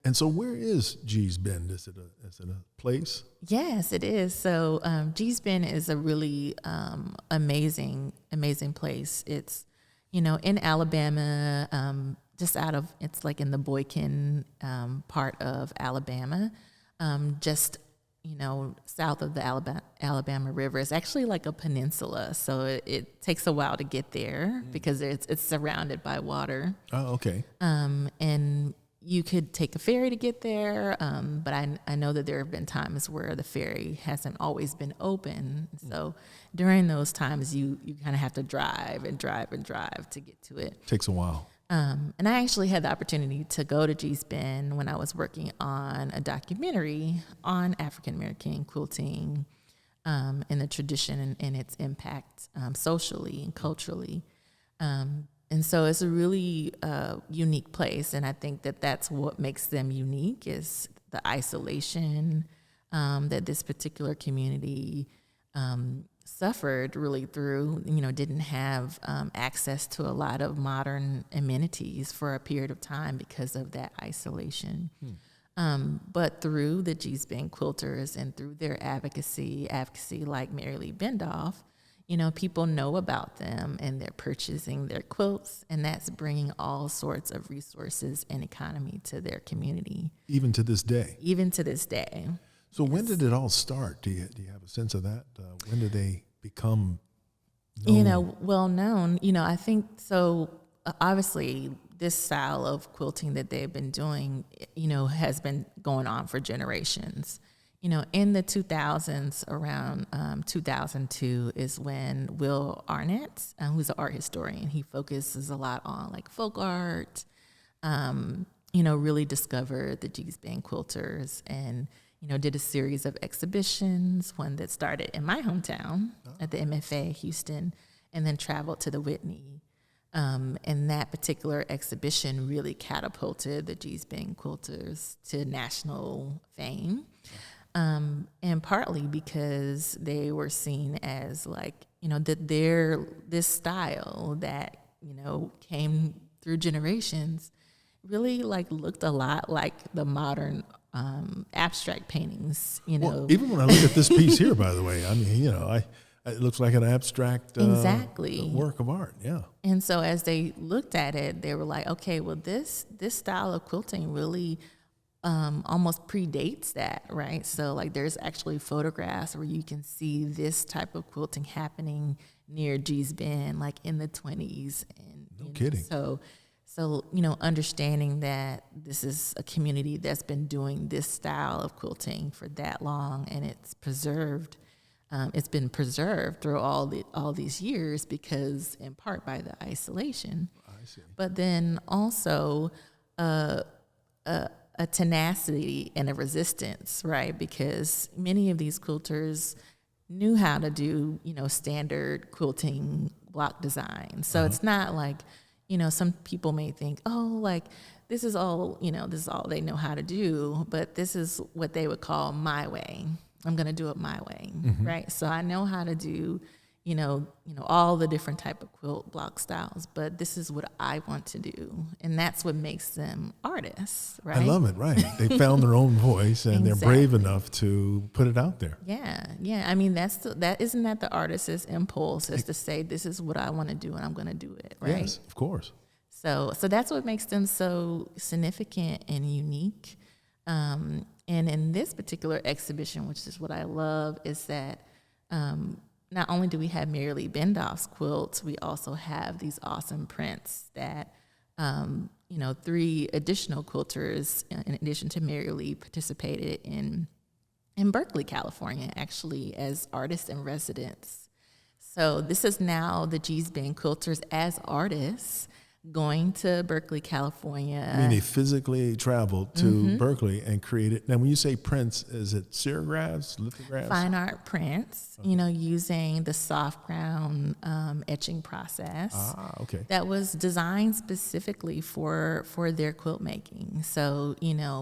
And so where is Geesbend? Is it a place? Yes, it is. So geesbend is a really amazing place. It's, in Alabama, just it's like in the Boykin part of Alabama, just, south of the Alabama River. It's actually like a peninsula, so it takes a while to get there because it's surrounded by water. Oh, okay. And you could take a ferry to get there, but I know that there have been times where the ferry hasn't always been open. So during those times, you kind of have to drive to get to it. Takes a while. And I actually had the opportunity to go to Geesbend when I was working on a documentary on African American quilting and the tradition and its impact socially and culturally. And so it's a really unique place, and I think that that's what makes them unique is the isolation that this particular community suffered really through, didn't have access to a lot of modern amenities for a period of time because of that isolation. But through the Geesbend quilters and through their advocacy like Mary Lee Bendoff, people know about them and they're purchasing their quilts, and that's bringing all sorts of resources and economy to their community. Even to this day? Even to this day. So when did it all start? Do you have a sense of that? When did they become known? Well known. I think so. Obviously, this style of quilting that they've been doing, has been going on for generations. In the 2000s, around 2002 is when Will Arnett, who's an art historian, he focuses a lot on like folk art, really discovered the Geesbend quilters and, did a series of exhibitions, one that started in my hometown at the MFA Houston and then traveled to the Whitney. And that particular exhibition really catapulted the Geesbend quilters to national fame. And partly because they were seen as like, that this style that, came through generations really like looked a lot like the modern abstract paintings, Well, even when I look at this piece here, by the way, I mean, it looks like an abstract exactly work of art, yeah. And so as they looked at it, they were like, okay, well, this style of quilting really almost predates that, right? So like there's actually photographs where you can see this type of quilting happening near Geesbend, like in the 20s. And no kidding. So understanding that this is a community that's been doing this style of quilting for that long, and it's preserved. It's been preserved through all these years because, in part, by the isolation. I see. But then also a tenacity and a resistance, right? Because many of these quilters knew how to do, standard quilting block design. So it's not like, some people may think, oh, like this is all they know how to do, but this is what they would call my way. I'm going to do it my way, right? So I know how to do, all the different type of quilt block styles, but this is what I want to do. And that's what makes them artists, right? I love it, right. They found their own voice and Exactly. they're brave enough to put it out there. Yeah. I mean, isn't that the artist's impulse is to say, this is what I want to do and I'm going to do it, right? Yes, of course. So that's what makes them so significant and unique. And in this particular exhibition, which is what I love, is that not only do we have Mary Lee Bendoff's quilts, we also have these awesome prints that, 3 additional quilters, in addition to Mary Lee, participated in Berkeley, California, actually, as artists in residence. So this is now the Geesbend quilters as artists going to Berkeley, California. I mean, they physically traveled to Berkeley and created. Now, when you say prints, is it serigraphs, lithographs? Fine art prints, using the soft ground etching process. Ah, okay. That was designed specifically for their quilt making. So,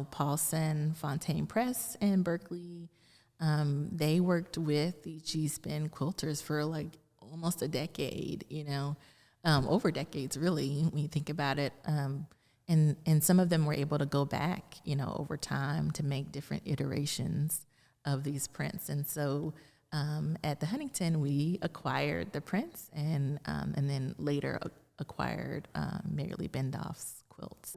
Paulson Fontaine Press in Berkeley, they worked with the Geesbend quilters for like almost a decade, over decades, really, when you think about it. and some of them were able to go back, over time to make different iterations of these prints. And so at the Huntington, we acquired the prints and then later acquired Mary Lee Bendoff's quilts.